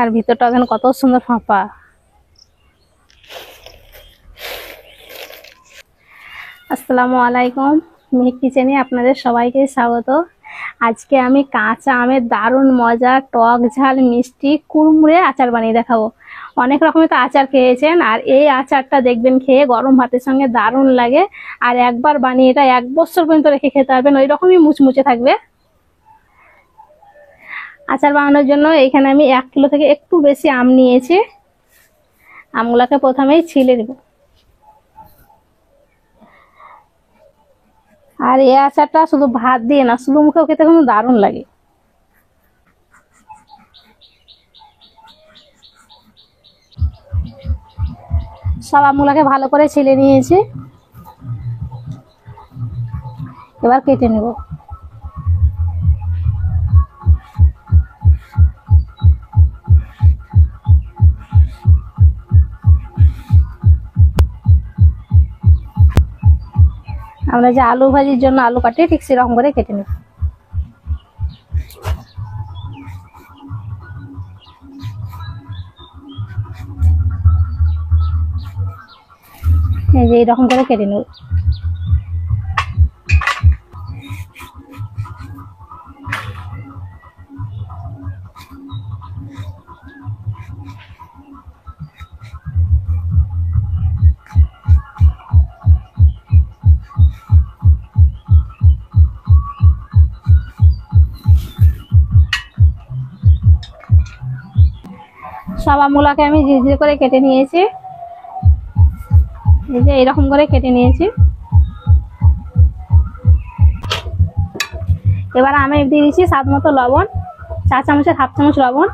আর ভিতরটা দেখেন কত সুন্দর ফাঁপা। আসসালামু আলাইকুম, মেহেক কিচেনে আপনাদের সবাইকে স্বাগত। আজকে আমি কাঁচা আমের দারুণ মজা টক ঝাল মিষ্টি কুড়মুড়ে আচার বানিয়ে দেখাবো। অনেক রকমের তো আচার খেয়েছেন, আর এই আচারটা দেখবেন খেয়ে গরম ভাতের সঙ্গে দারুণ লাগে। আর একবার বানিয়ে এটা 1 বছর পর্যন্ত রেখে খেতে পারবেন, ওই রকমই মুচমুচে থাকবে। আচার বানানোর জন্য এখানে আমি 1 কিলো থেকে একটু বেশি আম নিয়েছি। আমগুলোকে প্রথমেই ছিলে দেব। আর এই আচারটা শুধু ভাত দিয়ে না, শুধু মুখেও খেতে কিন্তু দারুণ লাগে। সব আমগুলোকে ভালো করে ছিলে নিয়েছি, এবার কেটে নেব। আমরা যে আলু ভাজির জন্য আলু কাটি ঠিক সেরকম করে কেটে নেব। এই যে এরকম করে কেটে নেব। সব আমগুলোকে আমি ঝিরঝির করে কেটে নিয়েছি, এই যে এরকম করে কেটে নিয়েছি। এবার আমি দিয়ে দিচ্ছি স্বাদ মতো লবণ, 4 চামচের 1/2 চামচ লবণ,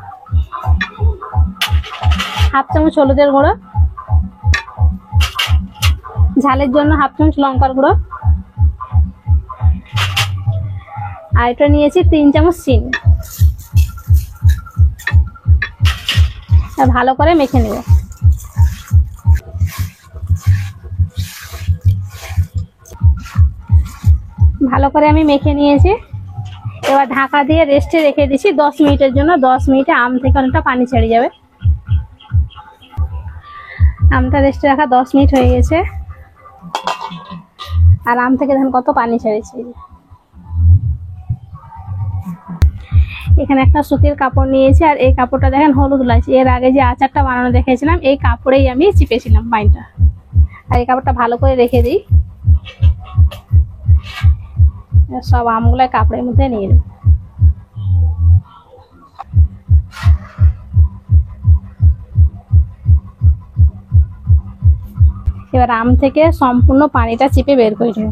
1/2 চামচ হলুদের গুঁড়ো, ঝালের জন্য 1/2 চামচ লঙ্কার গুঁড়ো, আর এটা নিয়েছি 3 চামচ চিনি। ভালো করে মেখে নেব। ভালো করে আমি মেখে নিয়েছি। এবার ঢাকা দিয়ে রেস্টে রেখে দিচ্ছি 10 মিনিটের জন্য। 10 মিনিটে আম থেকে অনেকটা পানি ছেড়ে যাবে। আমটা রেস্টে রাখা 10 মিনিট হয়ে গেছে, আর আম থেকে দেখেন কত পানি ছেড়েছে। এখানে একটা সুতির কাপড় নিয়েছি, আর এই কাপড়টা দেখেন হলুদ লাগছে। এর আগে যে আচারটা বানানো দেখেছিলাম এই কাপড়েই আমি চিপেছিলাম পানিটা। আর এই কাপড়টা ভালো করে রেখে দিই। সব আমগুলো কাপড়ের মধ্যে নিয়ে নেব। এবার আম থেকে সম্পূর্ণ পানিটা চিপে বের করে নেব।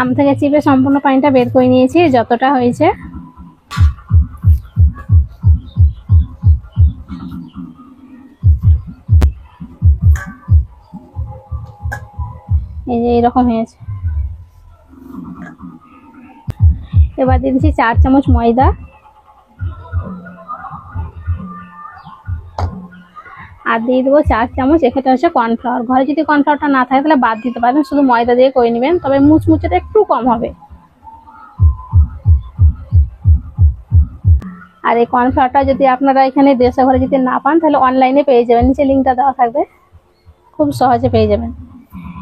আম থেকে চিপে সম্পূর্ণ পানিটা বের করে নিয়েছি যতটা হয়েছে। এই যে এরকম হয়েছে। এবার দিয়ে দিচ্ছি 4 চামচ ময়দা, আর দিয়ে দেবো 4 চামচ এখানে হচ্ছে কর্নফ্লাওয়ার। ঘরে যদি কর্নফ্লাওয়ারটা না থাকে তাহলে বাদ দিতে পারবেন, শুধু ময়দা দিয়ে করে নেবেন, তবে মুচমুচেটা একটু কম হবে। আর এই কর্নফ্লাওয়ারটা যদি আপনারা এখানে দেশে ঘরে যদি না পান তাহলে অনলাইনে পেয়ে যাবেন, নিচে লিঙ্কটা দেওয়া থাকবে, খুব সহজে পেয়ে যাবেন।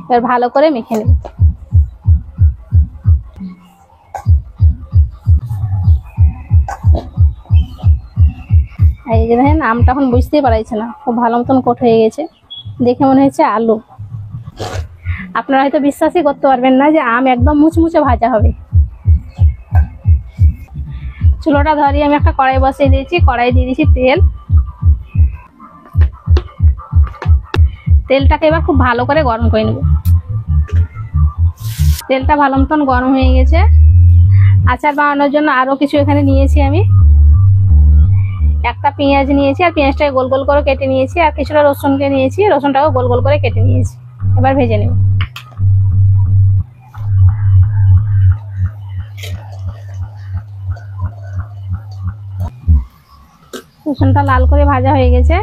এবার ভালো করে মেখে নেব। এই যে দেখেন আমটা এখন বুঝতেই পারছে না, খুব ভালো মতন কোট হয়ে গেছে, দেখে মনে হচ্ছে আলু। আপনারা হয়তো বিশ্বাসই করতে পারবেন না যে আম একদম মুচমুচে ভাজা হবে। চুলোটা ধরিয়ে আমি একটা কড়াই বসিয়ে দিয়েছি, কড়াই দিয়ে দিয়েছি তেল। তেলটাকে এবার খুব ভালো করে গরম করে নেব। তেলটা ভালো মতন গরম হয়ে গেছে। আচার বানানোর জন্য আরো কিছু এখানে নিয়েছি আমি। একটা পেঁয়াজ নিয়েছি, আর পেঁয়াজটাকে গোল গোল করে কেটে নিয়েছি, আর কিছুটা রসুনকে নিয়েছি, রসুনটাও গোল গোল করে কেটে নিয়েছি। এবার ভেজে নেব। রসুনটা লাল করে ভাজা হয়ে গেছে।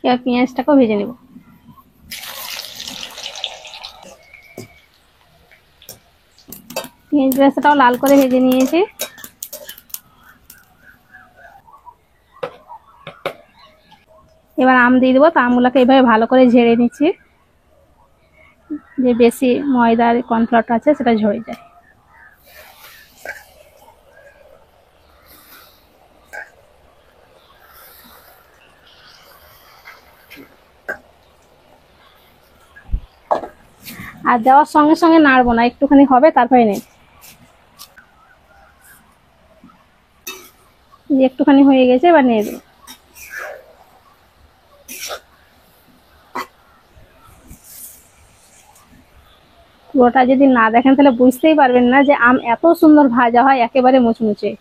এবার পেঁয়াজটাকেও ভেজে নেব। পেঁয়াজ বেরেস্তাটাও লাল করে ভেজে নিয়েছি। এবার আম দিয়ে দেবো। তো আমগুলোকে এইভাবে ভালো করে ঝেড়ে নিচ্ছি, যে বেশি ময়দার কর্নফ্লাওয়ারটা আছে সেটা ঝরে যায়। আর দেওয়ার সঙ্গে সঙ্গে নাড়বো না, একটুখানি হবে তারপরে নেই। একটুখানি হয়ে গেছে, এবার নিয়ে দেবো। পুরোটা যদি না দেখেন তাহলে বুঝতেই পারবেন না যে আম এত সুন্দর ভাজা হয়, একেবারে মুচমুচে।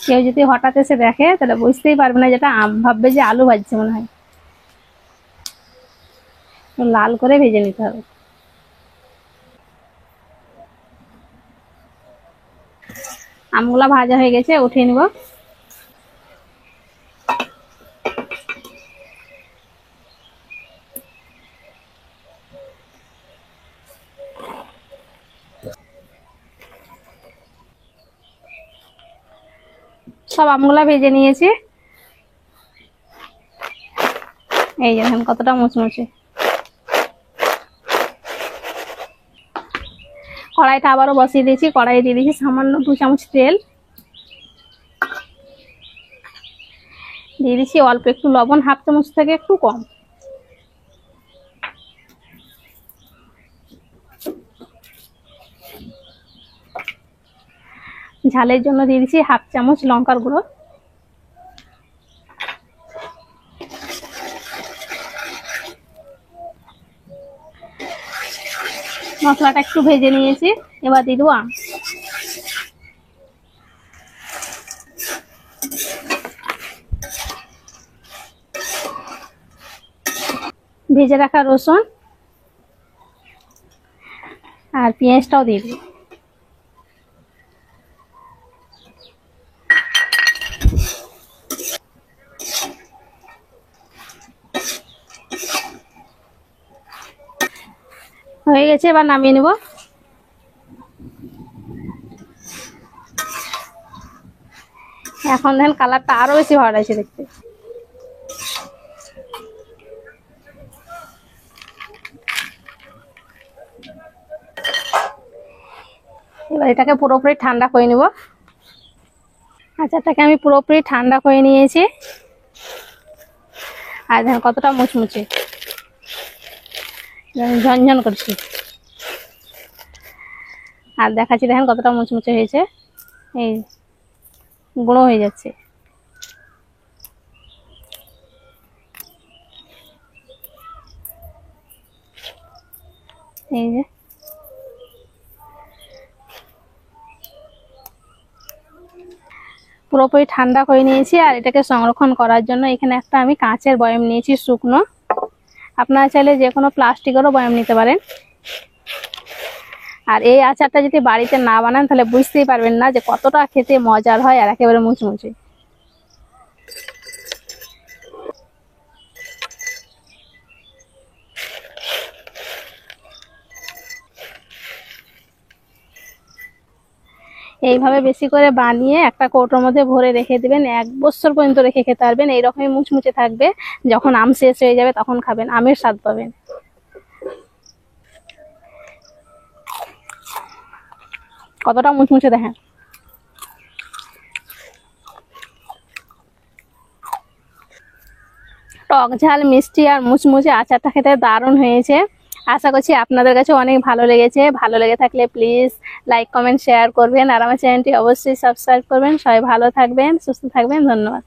কেউ যদি হঠাৎ এসে দেখে তাহলে বুঝতেই পারবে না, যেটা আম ভাববে যে আলু ভাজছে মনে হয়। লাল করে ভেজে নিতে হবে। আমগুলা ভাজা হয়ে গেছে, উঠিয়ে নিব। সব আমগুলা ভেজে নিয়েছি। এই যে দেখেন কতটা মুচমুচে। কড়াইটা আবারও বসিয়ে দিয়েছি। কড়াই দিয়ে দিয়েছি সামান্য 2 চামচ তেল। দিয়ে দিচ্ছি অল্প একটু লবণ, 1/2 চামচ থেকে একটু কম। ঝালের জন্য দিয়ে দিচ্ছি 1/2 চামচ লঙ্কার গুঁড়ো। মশলাটা একটু ভেজে নিয়েছি, এবার দিয়ে দেবো আম। ভেজে রাখা রসুন আর পেঁয়াজটাও দিয়ে দিই। হয়ে গেছে, এবার নামিয়ে নেব। এখন দেখেন কালারটা আরো বেশি ভালো লাগছে দেখতে। এবার এটাকে পুরোপুরি ঠান্ডা করে নেব। আচারটাকে আমি পুরোপুরি ঠান্ডা করে নিয়েছি। আর দেখেন কতটা মুচমুচে, ঝনঝন করছি। আর দেখাচ্ছি দেখেন কতটা মুচমুচে হয়েছে, এই গুঁড়ো হয়ে যাচ্ছে। এই যে পুরোপুরি ঠান্ডা করে নিয়েছি। আর এটাকে সংরক্ষণ করার জন্য এখানে একটা আমি কাঁচের বয়াম নিয়েছি শুকনো। আপনারা চাইলে যে কোনো প্লাস্টিকেরও বয়াম নিতে পারেন। আর এই আচারটা যদি বাড়িতে না বানান তাহলে বুঝতেই পারবেন না যে কতটা খেতে মজার হয় আর একেবারে মুচমুচে। এইভাবে বেশি করে বানিয়ে একটা কৌটোর মধ্যে ভরে রেখে দিবেন, 1 বছর পর্যন্ত রেখে খেতে পারবেন। এইরকমই মুচমুচে থাকবে। যখন আম শেষ হয়ে যাবে তখন খাবেন, আমের স্বাদ পাবেন। কতটা মুচমুচে দেখেন। টক ঝাল মিষ্টি আর মুচমুচে আচারটা খেতে দারুণ হয়েছে। আশা করছি আপনাদের কাছে অনেক ভালো লেগেছে। ভালো লেগে থাকলে প্লিজ লাইক কমেন্ট শেয়ার করবেন, আর আমার চ্যানেলটি অবশ্যই সাবস্ক্রাইব করবেন। সবাই ভালো থাকবেন, সুস্থ থাকবেন। ধন্যবাদ।